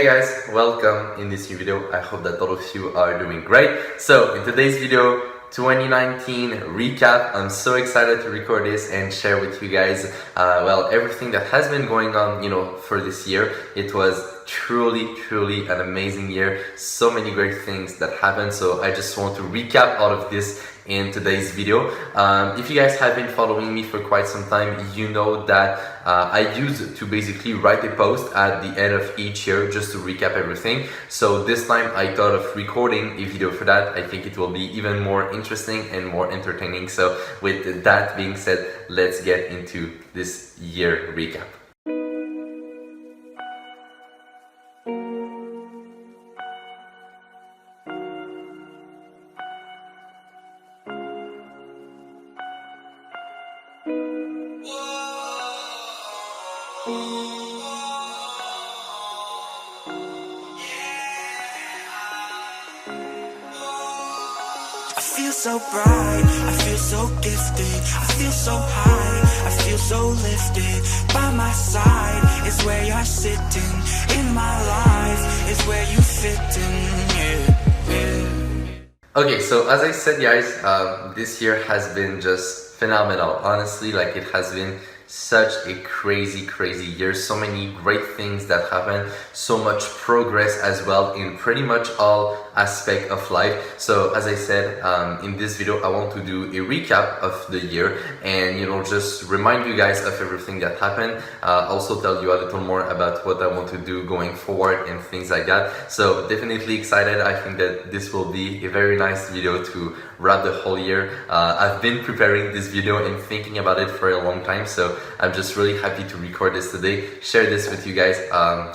Hey guys, welcome in this new video. I hope that all of you are doing great. So in today's video, 2019 recap. I'm so excited to record this and share with you guys everything that has been going on, for this year. It was truly an amazing year. So many great things that happened. So I just want to recap all of this in today's video. If you guys have been following me for quite some time, you know that I used to basically write a post at the end of each year just to recap everything. So this time I thought of recording a video for that. I think it will be even more interesting and more entertaining. So with that being said, let's get into this year recap. I feel so bright, I feel so gifted, I feel so high, I feel so lifted. By my side is where you're sitting, in my life is where you fit in, Okay, so as I said guys, this year has been just phenomenal. Honestly, it has been such a crazy year. So many great things that happened, so much progress as well in pretty much all aspect of life. So as I said, in this video I want to do a recap of the year and just remind you guys of everything that happened, also tell you a little more about what I want to do going forward and things like that. So definitely excited. I think that this will be a very nice video to wrap the whole year. I've been preparing this video and thinking about it for a long time, so I'm just really happy to record this today, share this with you guys.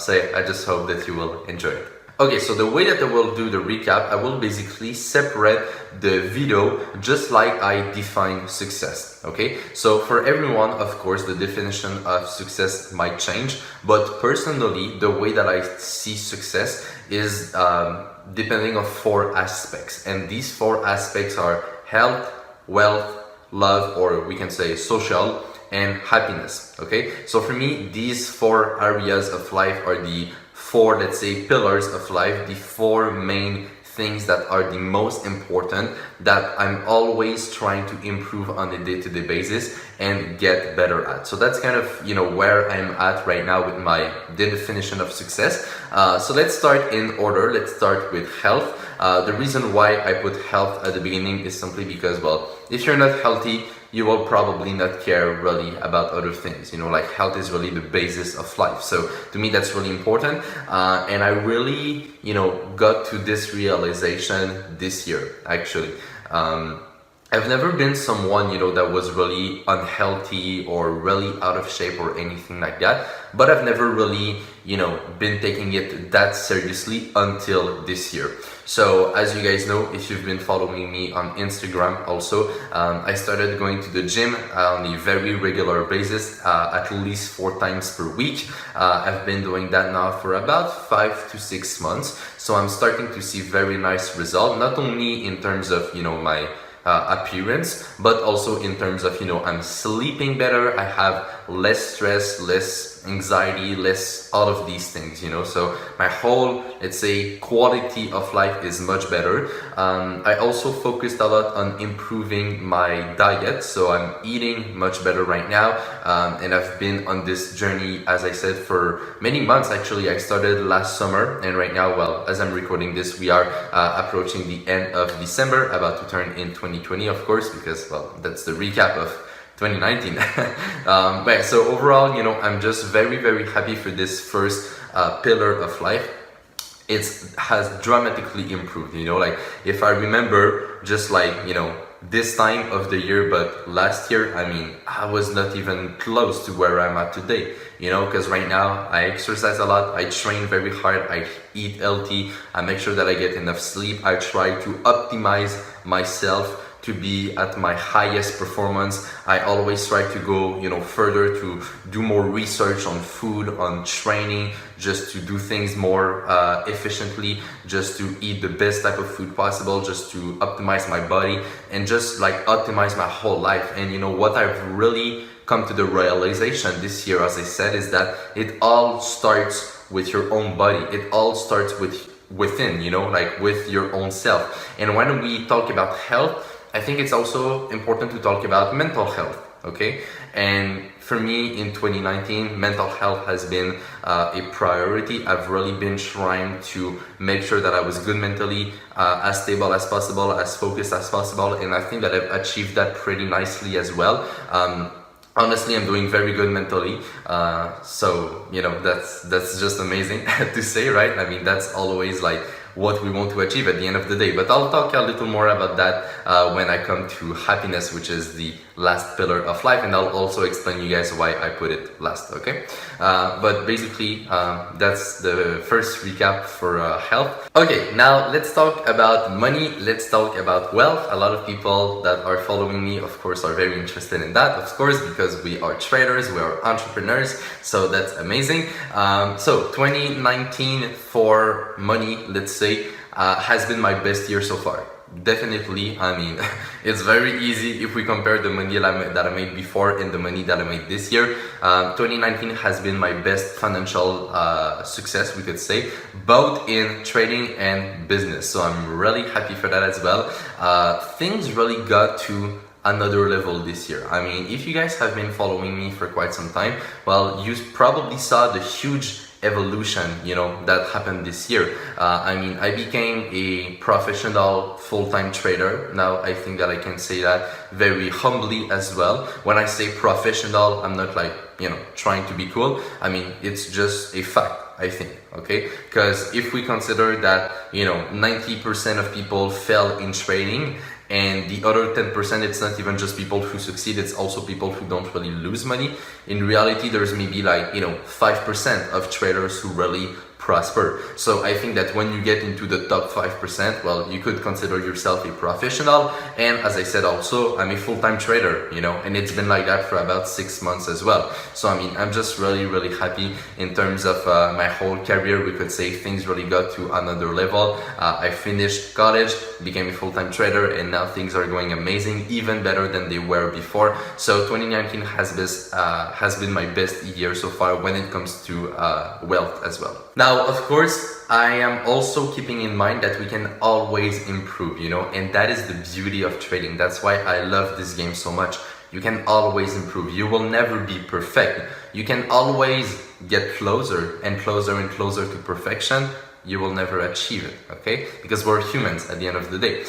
So yeah, I just hope that you will enjoy it. Okay, so the way that I will do the recap, I will basically separate the video just like I define success, okay? So for everyone, of course, the definition of success might change, but personally, the way that I see success is depending on 4 aspects. And these 4 aspects are health, wealth, love, or we can say social, and happiness, okay? So for me, these 4 areas of life are the 4, let's say, pillars of life, the 4 main things that are the most important that I'm always trying to improve on a day-to-day basis and get better at. So that's kind of, where I'm at right now with the definition of success. So let's start in order. Let's start with health. The reason why I put health at the beginning is simply because, if you're not healthy, you will probably not care really about other things. Health is really the basis of life. So to me, that's really important. And I really, got to this realization this year, actually. I've never been someone, that was really unhealthy or really out of shape or anything like that. But I've never really, been taking it that seriously until this year. So as you guys know, if you've been following me on Instagram also, I started going to the gym on a very regular basis, at least 4 times per week. I've been doing that now for about 5 to 6 months. So I'm starting to see very nice results, not only in terms of, my appearance, but also in terms of, I'm sleeping better, I have less stress, less anxiety, less all of these things, so my whole, let's say, quality of life is much better. I also focused a lot on improving my diet, so I'm eating much better right now, and I've been on this journey, as I said, for many months. Actually, I started last summer, and right now, as I'm recording this, we are approaching the end of December, about to turn in 2020, of course, because, that's the recap of 2019. But so overall, I'm just very happy for this first pillar of life. It has dramatically improved, if I remember just this time of the year, but last year, I was not even close to where I'm at today, because right now I exercise a lot, I train very hard, I eat healthy, I make sure that I get enough sleep, I try to optimize myself to be at my highest performance. I always try to go, further, to do more research on food, on training, just to do things more efficiently, just to eat the best type of food possible, just to optimize my body and just optimize my whole life. And what I've really come to the realization this year, as I said, is that it all starts with your own body. It all starts within, you know, like with your own self. And when we talk about health, I think it's also important to talk about mental health, okay? And for me in 2019, mental health has been a priority. I've really been trying to make sure that I was good mentally, as stable as possible, as focused as possible, and I think that I've achieved that pretty nicely as well. Honestly, I'm doing very good mentally, so you know, that's just amazing to say, right? I mean, that's always like what we want to achieve at the end of the day. But I'll talk a little more about that when I come to happiness, which is the last pillar of life, and I'll also explain you guys why I put it last, okay? But basically, that's the first recap for health. Okay, now let's talk about money, let's talk about wealth. A lot of people that are following me, of course, are very interested in that, of course, because we are traders, we are entrepreneurs, so that's amazing. So 2019 for money, let's say, has been my best year so far. Definitely, I mean, it's very easy if we compare the money that I made before and the money that I made this year. 2019 has been my best financial success, we could say, both in trading and business. So I'm really happy for that as well. Things really got to another level this year. I mean, if you guys have been following me for quite some time, well, you probably saw the huge evolution, you know, that happened this year. I mean, I became a professional full-time trader. Now I think that I can say that very humbly as well. When I say professional, I'm not like, you know, trying to be cool. I mean, it's just a fact, I think, okay? Because if we consider that, you know, 90% of people fail in trading, and the other 10%, it's not even just people who succeed, it's also people who don't really lose money. In reality, there's maybe like, you know, 5% of traders who really prosper. So I think that when you get into the top 5%, well, you could consider yourself a professional. And as I said, also, I'm a full-time trader, you know, and it's been like that for about 6 months as well. So, I mean, I'm just really, really happy in terms of my whole career. We could say things really got to another level. I finished college, became a full-time trader, and now things are going amazing, even better than they were before. So 2019 has been my best year so far when it comes to wealth as well. Now, of course, I am also keeping in mind that we can always improve, you know, and that is the beauty of trading. That's why I love this game so much. You can always improve. You will never be perfect. You can always get closer and closer and closer to perfection. You will never achieve it, okay? Because we're humans at the end of the day.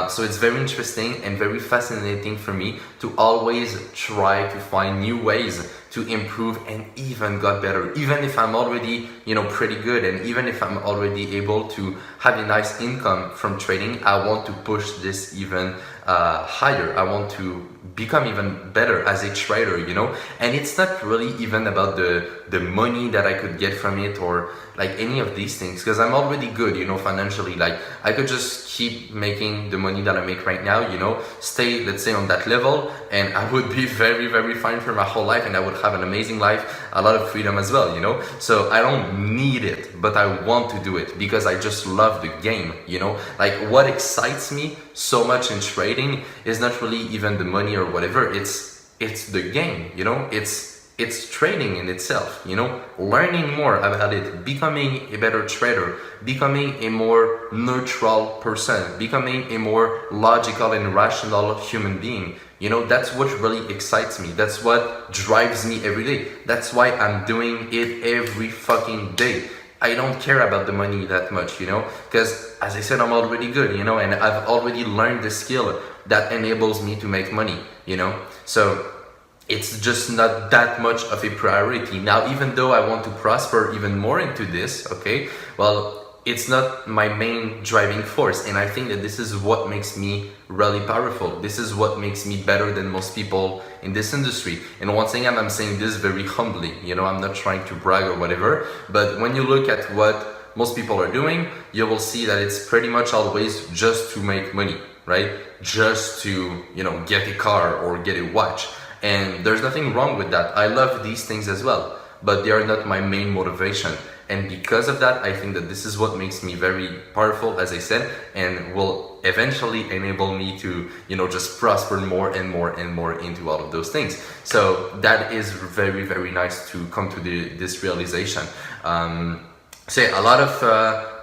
So it's very interesting and very fascinating for me to always try to find new ways to improve and even got better. Even if I'm already, you know, pretty good, and even if I'm already able to have a nice income from trading, I want to push this even higher. I want to become even better as a trader, you know? And it's not really even about the money that I could get from it or like any of these things, because I'm already good, you know, financially. Like I could just keep making the money that I make right now, you know, stay, let's say, on that level, and I would be very, very fine for my whole life, and I would have an amazing life, a lot of freedom as well, you know? So I don't need it, but I want to do it because I just love the game, you know? Like what excites me so much in trading is not really even the money or whatever, it's the game, you know? It's trading in itself, you know, learning more about it, becoming a better trader, becoming a more neutral person, becoming a more logical and rational human being. You know, that's what really excites me. That's what drives me every day. That's why I'm doing it every fucking day. I don't care about the money that much, you know, because as I said, I'm already good, you know, and I've already learned the skill that enables me to make money, you know, so it's just not that much of a priority. Now, even though I want to prosper even more into this, okay, well, it's not my main driving force. And I think that this is what makes me really powerful. This is what makes me better than most people in this industry. And once again, I'm saying this very humbly, you know, I'm not trying to brag or whatever, but when you look at what most people are doing, you will see that it's pretty much always just to make money, right? Just to, you know, get a car or get a watch. And there's nothing wrong with that. I love these things as well, but they are not my main motivation. And because of that, I think that this is what makes me very powerful, as I said, and will eventually enable me to, just prosper more and more and more into all of those things. So that is very, very nice to come to this realization. So yeah, a lot of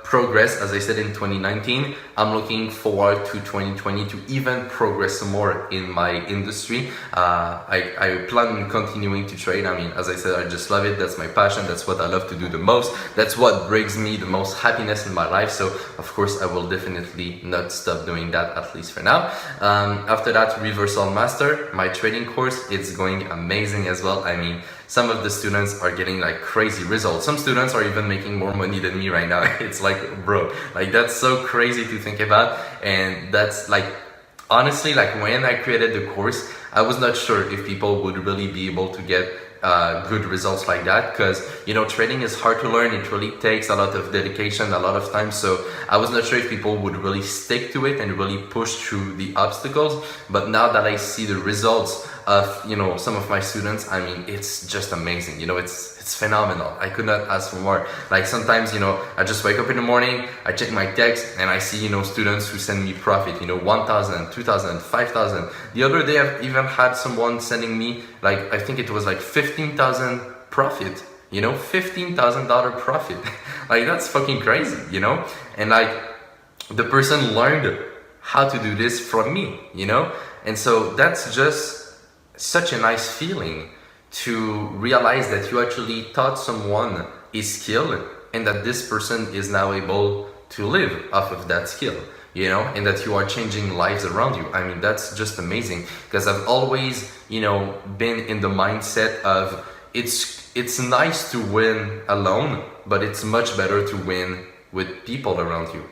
progress, as I said, in 2019. I'm looking forward to 2020 to even progress more in my industry. I plan on continuing to trade. I mean, as I said, I just love it. That's my passion. That's what I love to do the most. That's what brings me the most happiness in my life. So of course I will definitely not stop doing that, at least for now. After that, Reversal Master, my trading course, it's going amazing as well. I mean, some of the students are getting like crazy results. Some students are even making more money than me right now. It's like, bro, like that's so crazy to think about. And that's like, honestly, like when I created the course, I was not sure if people would really be able to get good results like that, because trading is hard to learn. It really takes a lot of dedication, a lot of time. So I was not sure if people would really stick to it and really push through the obstacles. But now that I see the results of some of my students, I mean, it's just amazing. It's phenomenal. I could not ask for more. Like sometimes I just wake up in the morning, I check my text, and I see students who send me profit, 1,000, 2,000, 5,000. The other day I've even had someone sending me, like, I think it was like 15,000 profit, $15,000 profit. Like that's fucking crazy, and like the person learned how to do this from me, and so that's just such a nice feeling to realize that you actually taught someone a skill and that this person is now able to live off of that skill, and that you are changing lives around you. I mean, that's just amazing, because I've always, been in the mindset of it's nice to win alone, but it's much better to win with people around you,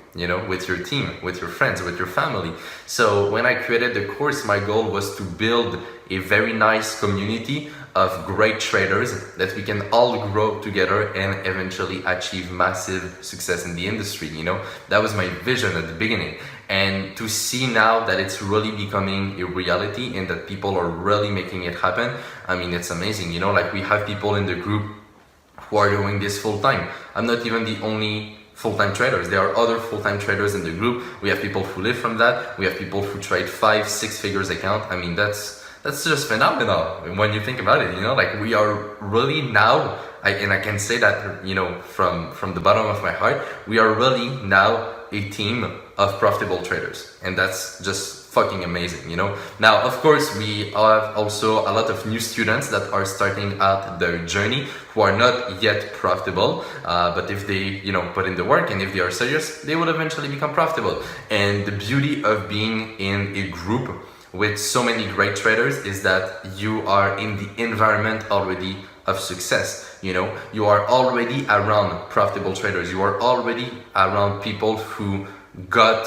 with your team, with your friends, with your family. So when I created the course, my goal was to build a very nice community of great traders that we can all grow together and eventually achieve massive success in the industry. That was my vision at the beginning. And to see now that it's really becoming a reality and that people are really making it happen, I mean, it's amazing. Like we have people in the group who are doing this full time. I'm not even the only full-time traders. There are other full-time traders in the group. We have people who live from that. We have people who trade 5-6 figures account. I mean, that's just phenomenal when you think about it. Like we are really now, and I can say that from the bottom of my heart, we are really now a team of profitable traders, and that's just fucking amazing. Now of course we have also a lot of new students that are starting out their journey who are not yet profitable, but if they put in the work and if they are serious, they will eventually become profitable. And the beauty of being in a group with so many great traders is that you are in the environment already of success. You are already around profitable traders. You are already around people who got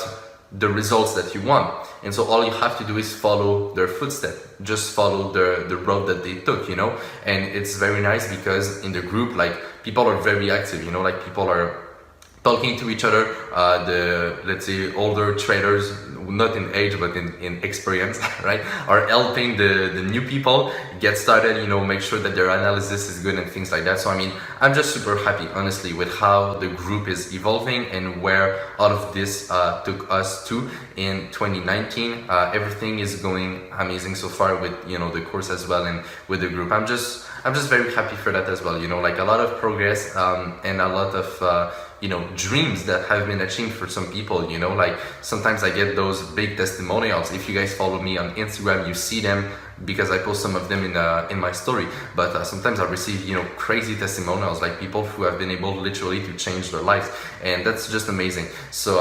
the results that you want. And so all you have to do is follow their footsteps, just follow the road that they took, and it's very nice because in the group, like people are very active, like people are talking to each other, let's say older traders, not in age but in experience, right, are helping the new people get started, make sure that their analysis is good and things like that. So I mean, I'm just super happy, honestly, with how the group is evolving and where all of this took us to in 2019. Everything is going amazing so far with the course as well, and with the group. I'm just very happy for that as well. Like a lot of progress and a lot of dreams that have been achieved for some people. Like sometimes I get those big testimonials. If you guys follow me on Instagram, you see them because I post some of them in my story. But sometimes I receive crazy testimonials, like people who have been able literally to change their lives, and that's just amazing. So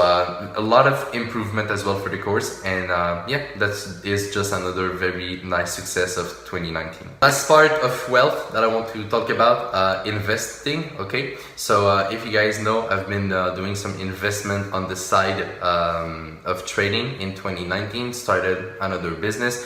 a lot of improvement as well for the course, and yeah, that is just another very nice success of 2019. Last part of wealth that I want to talk about, investing. Okay, so if you guys know, I've been doing some investment on the side of trading in 2019. Started another business,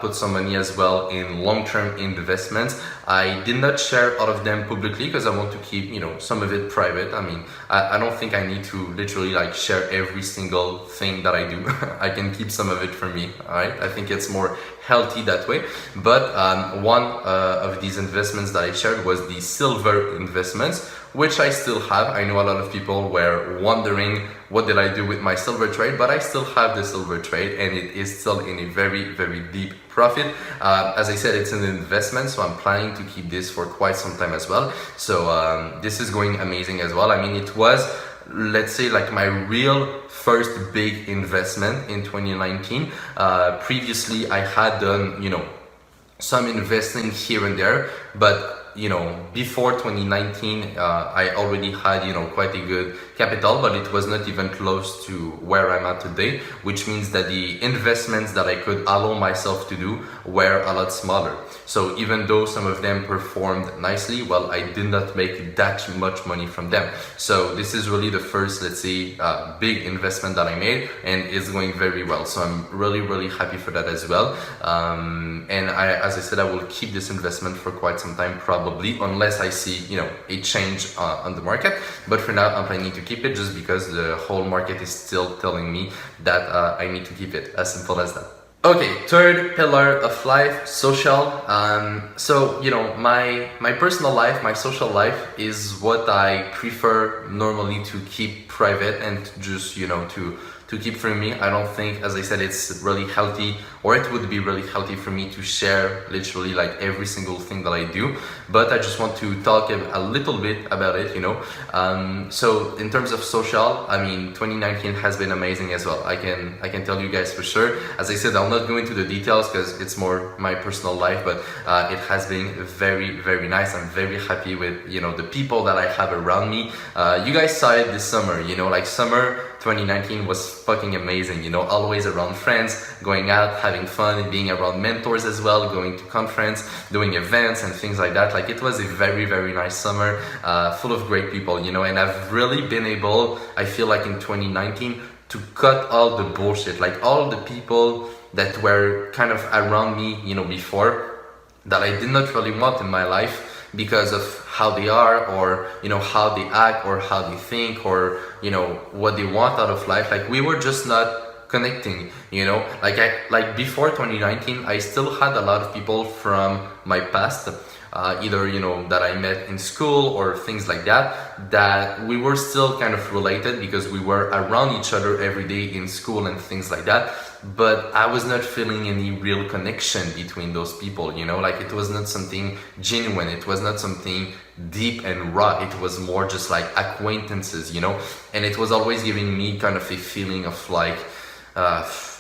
put some money as well in long-term investments. I did not share all of them publicly because I want to keep some of it private. I mean, I don't think I need to literally like share every single thing that I do. I can keep some of it for me. All right, I think it's more healthy that way. But one of these investments that I shared was the silver investments, which I still have. I know a lot of people were wondering what did I do with my silver trade, but I still have the silver trade and it is still in a very, very deep profit. As I said, it's an investment, so I'm planning to keep this for quite some time as well. So this is going amazing as well. I mean, it was, let's say, like my real first big investment in 2019. Previously, I had done, some investing here and there, but before 2019, I already had, quite a good capital, but it was not even close to where I'm at today, which means that the investments that I could allow myself to do were a lot smaller. So even though some of them performed nicely, well, I did not make that much money from them. So this is really the first, let's say, big investment that I made, and it's going very well. So I'm really, really happy for that as well. And as I said, I will keep this investment for quite some time, probably, unless I see, a change on the market. But for now, I'm planning to keep it just because the whole market is still telling me that I need to keep it. As simple as that. Okay, third pillar of life, social. So my personal life, my social life is what I prefer normally to keep private and just to keep for me. I don't think, as I said, it's really healthy, or it would be really healthy for me to share literally like every single thing that I do. But I just want to talk a little bit about it, So in terms of social, I mean, 2019 has been amazing as well. I can tell you guys for sure. As I said, I'll not go into the details because it's more my personal life, but it has been very, very nice. I'm very happy with, the people that I have around me. You guys saw it this summer, like summer 2019 was fucking amazing, always around friends, going out, having fun, being around mentors as well, going to conference, doing events and things like that. Like it was a very, very nice summer, full of great people, and I've really been able, I feel like in 2019, to cut all the bullshit, like all the people that were kind of around me, before, that I did not really want in my life, because of how they are, or how they act, or how they think, or what they want out of life. Like we were just not connecting, like before 2019, I still had a lot of people from my past, either that I met in school or things like that we were still kind of related because we were around each other every day in school and things like that. But I was not feeling any real connection between those people, like it was not something genuine, it was not something deep and raw, it was more just like acquaintances, and it was always giving me kind of a feeling of like,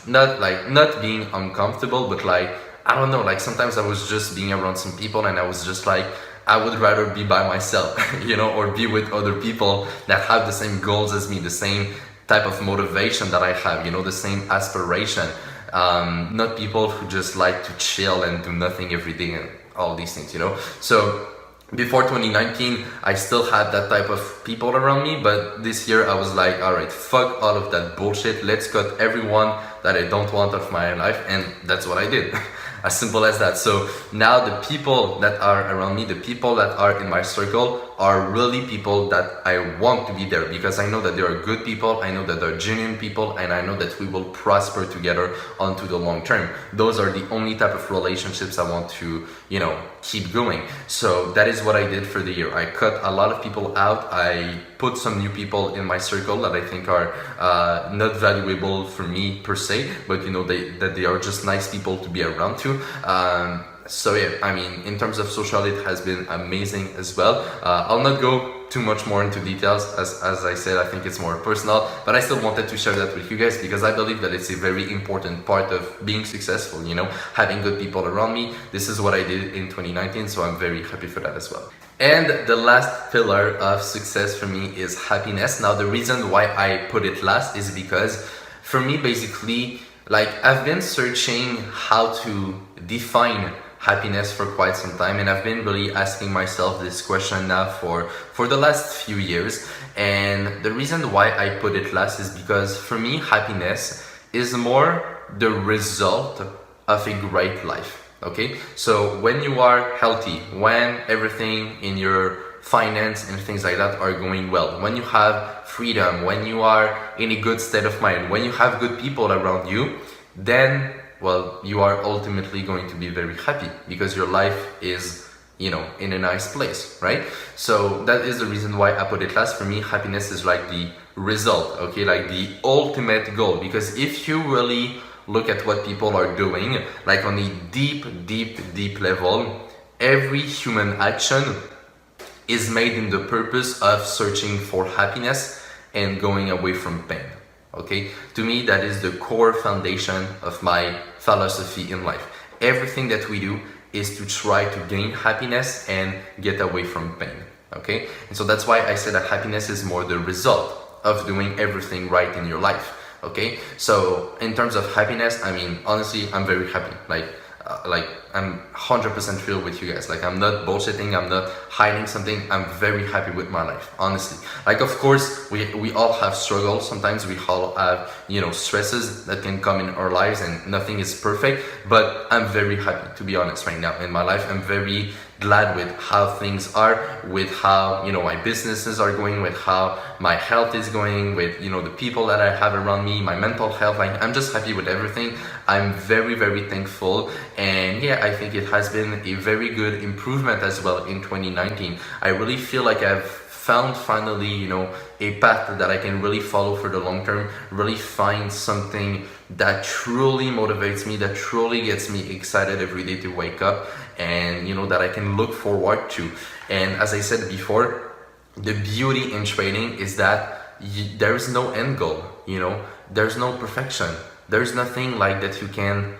not being uncomfortable, but like, I don't know, like sometimes I was just being around some people and I was just like, I would rather be by myself, or be with other people that have the same goals as me, the same type of motivation that I have, the same aspiration, not people who just like to chill and do nothing every day and all these things, So before 2019, I still had that type of people around me, but this year I was like, all right, fuck all of that bullshit. Let's cut everyone that I don't want of my life, and that's what I did. As simple as that. So now the people that are around me, the people that are in my circle, are really people that I want to be there, because I know that they are good people, I know that they're genuine people, and I know that we will prosper together onto the long term. Those are the only type of relationships I want to, keep going. So that is what I did for the year. I cut a lot of people out. I put some new people in my circle that I think are not valuable for me per se, but that they are just nice people to be around to. So yeah, I mean, in terms of social, it has been amazing as well. I'll not go too much more into details, as I said, I think it's more personal, but I still wanted to share that with you guys because I believe that it's a very important part of being successful, having good people around me. This is what I did in 2019, so I'm very happy for that as well. And the last pillar of success for me is happiness. Now, the reason why I put it last is because for me, basically, like I've been searching how to define happiness for quite some time, and I've been really asking myself this question now for the last few years. And the reason why I put it last is because for me, happiness is more the result of a great life. Okay, so when you are healthy, when everything in your finance and things like that are going well, when you have freedom, when you are in a good state of mind, when you have good people around you, then, well, you are ultimately going to be very happy because your life is, in a nice place, right? So that is the reason why I put it last. For me, happiness is like the result, okay, like the ultimate goal. Because if you really look at what people are doing, like on a deep level, every human action is made in the purpose of searching for happiness and going away from pain. Okay, to me, that is the core foundation of my philosophy in life. Everything that we do is to try to gain happiness and get away from pain. Okay, and so that's why I said that happiness is more the result of doing everything right in your life. Okay, so in terms of happiness, I mean, honestly, I'm very happy. Like I'm 100% real with you guys. Like, I'm not bullshitting, I'm not hiding something. I'm very happy with my life, honestly. Like, of course, we all have struggles. Sometimes we all have, stresses that can come in our lives, and nothing is perfect. But I'm very happy, to be honest, right now in my life. I'm very glad with how things are, with how my businesses are going, with how my health is going, with the people that I have around me, my mental health. Like, I'm just happy with everything. I'm very thankful, and yeah, I think it has been a very good improvement as well in 2019. I really feel like I've found finally a path that I can really follow for the long term, really find something that truly motivates me, that truly gets me excited every day to wake up, and that I can look forward to. And as I said before, the beauty in trading is that there is no end goal. There's no perfection. There's nothing like that you can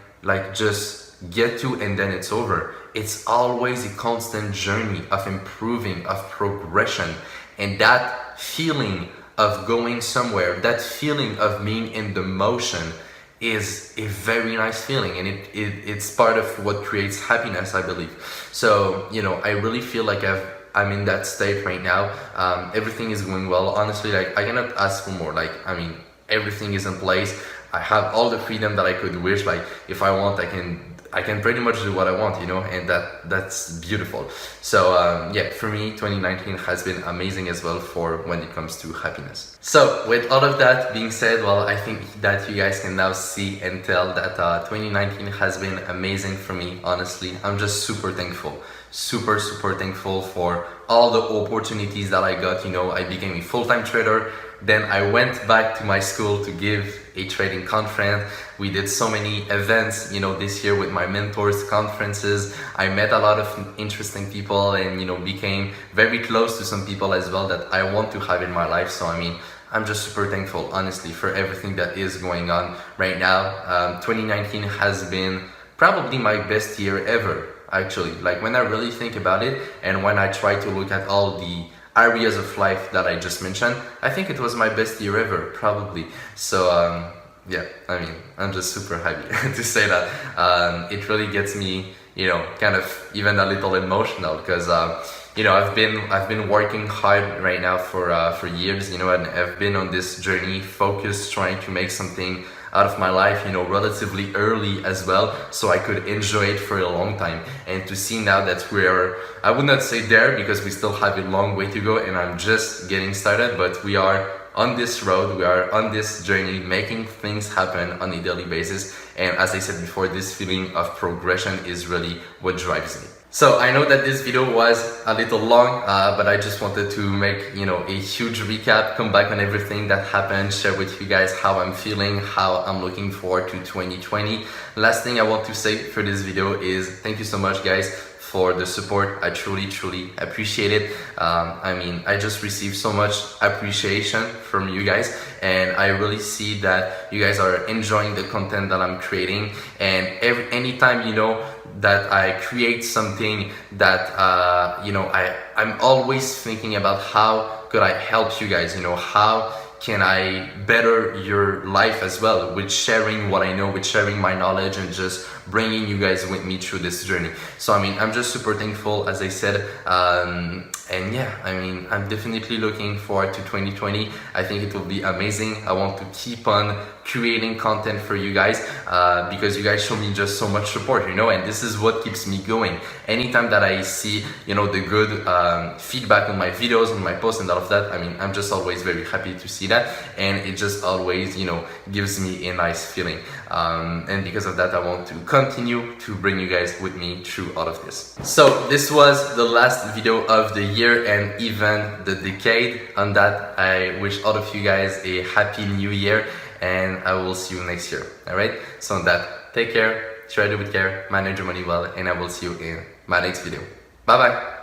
just get to and then it's over. It's always a constant journey of improving, of progression, and that feeling of going somewhere, that feeling of being in the motion is a very nice feeling, and it's part of what creates happiness, I believe. So I really feel like I'm in that state right now. Everything is going well, honestly. Like, I cannot ask for more. Like, I mean, everything is in place. I have all the freedom that I could wish. Like, if I want, I can pretty much do what I want, and that's beautiful. So yeah, for me, 2019 has been amazing as well for when it comes to happiness. So with all of that being said, well, I think that you guys can now see and tell that 2019 has been amazing for me. Honestly, I'm just super thankful. Super thankful for all the opportunities that I got. I became a full-time trader. Then I went back to my school to give a trading conference. We did so many events, this year with my mentors, conferences. I met a lot of interesting people and, became very close to some people as well that I want to have in my life. So, I mean, I'm just super thankful, honestly, for everything that is going on right now. 2019 has been probably my best year ever, actually. Like, when I really think about it and when I try to look at all the areas of life that I just mentioned, I think it was my best year ever, probably. So yeah, I mean, I'm just super happy to say that. It really gets me, kind of even a little emotional, because I've been working hard right now for years, and I've been on this journey, focused, trying to make something out of my life, relatively early as well, so I could enjoy it for a long time. And to see now that we're, I would not say there, because we still have a long way to go and I'm just getting started, but we are on this road, we are on this journey, making things happen on a daily basis. And as I said before, this feeling of progression is really what drives me. So I know that this video was a little long, but I just wanted to make, a huge recap, come back on everything that happened, share with you guys how I'm feeling, how I'm looking forward to 2020. Last thing I want to say for this video is thank you so much, guys, for the support. I truly appreciate it. I mean, I just received so much appreciation from you guys, and I really see that you guys are enjoying the content that I'm creating. And anytime that I create something that I'm always thinking about how could I help you guys, how can I better your life as well, with sharing what I know, with sharing my knowledge, and just bringing you guys with me through this journey. So I mean, I'm just super thankful, as I said, and yeah, I mean, I'm definitely looking forward to 2020. I think it will be amazing. I want to keep on creating content for you guys, because you guys show me just so much support, and this is what keeps me going. Anytime that I see, the good feedback on my videos, on my posts and all of that, I mean, I'm just always very happy to see that, and it just always, gives me a nice feeling. And because of that, I want to continue to bring you guys with me through all of this. So this was the last video of the year and even the decade. On that, I wish all of you guys a happy new year, and I will see you next year. Alright? So on that, take care, try to do with care, manage your money well, and I will see you in my next video. Bye bye!